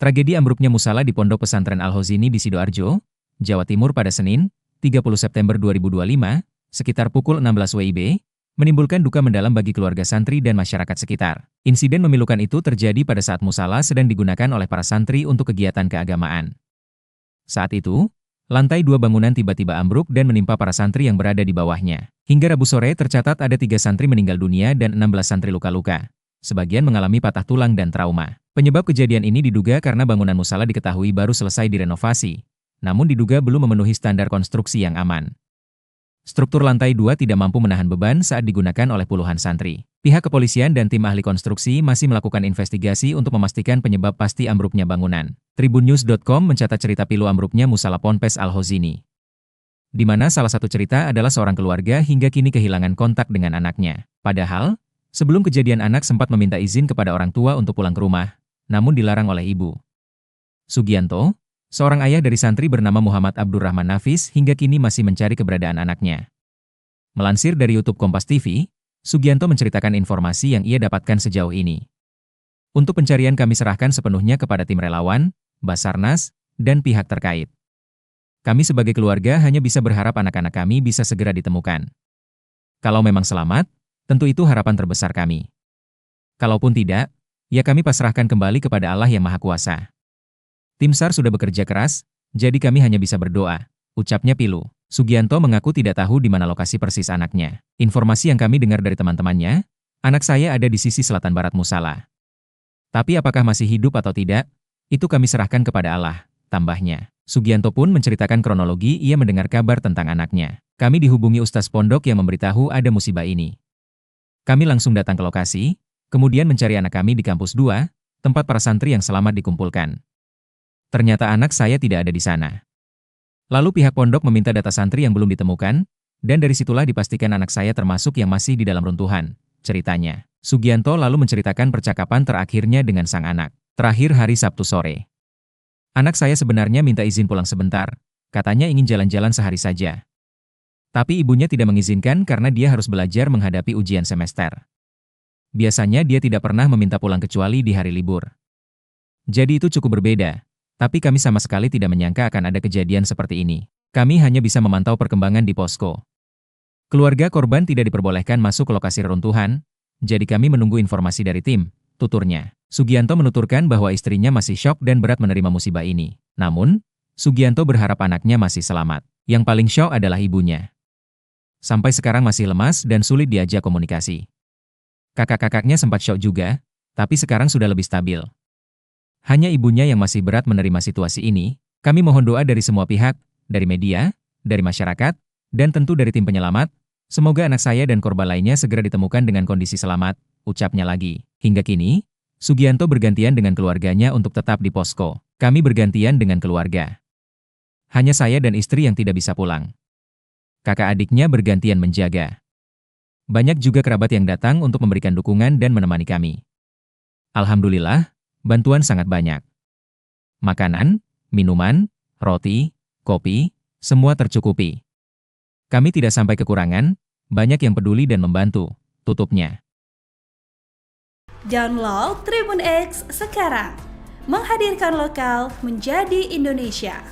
Tragedi ambruknya musala di Pondok Pesantren Al-Hozini di Sidoarjo, Jawa Timur pada Senin, 30 September 2025, sekitar pukul 16 WIB, menimbulkan duka mendalam bagi keluarga santri dan masyarakat sekitar. Insiden memilukan itu terjadi pada saat musala sedang digunakan oleh para santri untuk kegiatan keagamaan. Saat itu, lantai 2 bangunan tiba-tiba ambruk dan menimpa para santri yang berada di bawahnya. Hingga Rabu sore tercatat ada 3 santri meninggal dunia dan 16 santri luka-luka. Sebagian mengalami patah tulang dan trauma. Penyebab kejadian ini diduga karena bangunan musala diketahui baru selesai direnovasi, namun diduga belum memenuhi standar konstruksi yang aman. Struktur lantai 2 tidak mampu menahan beban saat digunakan oleh puluhan santri. Pihak kepolisian dan tim ahli konstruksi masih melakukan investigasi untuk memastikan penyebab pasti ambruknya bangunan. Tribunnews.com mencatat cerita pilu ambruknya musala Ponpes Al-Hozini, di mana salah satu cerita adalah seorang keluarga hingga kini kehilangan kontak dengan anaknya. Padahal, sebelum kejadian anak sempat meminta izin kepada orang tua untuk pulang ke rumah, namun dilarang oleh ibu. Sugianto, seorang ayah dari santri bernama Muhammad Abdurrahman Nafis hingga kini masih mencari keberadaan anaknya. Melansir dari YouTube Kompas TV, Sugianto menceritakan informasi yang ia dapatkan sejauh ini. Untuk pencarian kami serahkan sepenuhnya kepada tim relawan, Basarnas, dan pihak terkait. Kami sebagai keluarga hanya bisa berharap anak-anak kami bisa segera ditemukan. Kalau memang selamat, tentu itu harapan terbesar kami. Kalaupun tidak, ya kami pasrahkan kembali kepada Allah yang Maha Kuasa. Tim SAR sudah bekerja keras, jadi kami hanya bisa berdoa, ucapnya pilu. Sugianto mengaku tidak tahu di mana lokasi persis anaknya. Informasi yang kami dengar dari teman-temannya, anak saya ada di sisi selatan barat musala. Tapi apakah masih hidup atau tidak, itu kami serahkan kepada Allah, tambahnya. Sugianto pun menceritakan kronologi ia mendengar kabar tentang anaknya. Kami dihubungi ustaz pondok yang memberitahu ada musibah ini. Kami langsung datang ke lokasi, kemudian mencari anak kami di kampus 2, tempat para santri yang selamat dikumpulkan. Ternyata anak saya tidak ada di sana. Lalu pihak pondok meminta data santri yang belum ditemukan, dan dari situlah dipastikan anak saya termasuk yang masih di dalam runtuhan, ceritanya. Sugianto lalu menceritakan percakapan terakhirnya dengan sang anak. Terakhir hari Sabtu sore. Anak saya sebenarnya minta izin pulang sebentar, katanya ingin jalan-jalan sehari saja. Tapi ibunya tidak mengizinkan karena dia harus belajar menghadapi ujian semester. Biasanya dia tidak pernah meminta pulang kecuali di hari libur. Jadi itu cukup berbeda, tapi kami sama sekali tidak menyangka akan ada kejadian seperti ini. Kami hanya bisa memantau perkembangan di posko. Keluarga korban tidak diperbolehkan masuk ke lokasi reruntuhan, jadi kami menunggu informasi dari tim, tuturnya. Sugianto menuturkan bahwa istrinya masih syok dan berat menerima musibah ini. Namun, Sugianto berharap anaknya masih selamat. Yang paling syok adalah ibunya. Sampai sekarang masih lemas dan sulit diajak komunikasi. Kakak-kakaknya sempat syok juga, tapi sekarang sudah lebih stabil. Hanya ibunya yang masih berat menerima situasi ini. Kami mohon doa dari semua pihak, dari media, dari masyarakat, dan tentu dari tim penyelamat. Semoga anak saya dan korban lainnya segera ditemukan dengan kondisi selamat, ucapnya lagi. Hingga kini, Sugianto bergantian dengan keluarganya untuk tetap di posko. Kami bergantian dengan keluarga. Hanya saya dan istri yang tidak bisa pulang. Kakak adiknya bergantian menjaga. Banyak juga kerabat yang datang untuk memberikan dukungan dan menemani kami. Alhamdulillah, bantuan sangat banyak. Makanan, minuman, roti, kopi, semua tercukupi. Kami tidak sampai kekurangan, banyak yang peduli dan membantu, tutupnya. Download Tribun X sekarang, menghadirkan lokal menjadi Indonesia.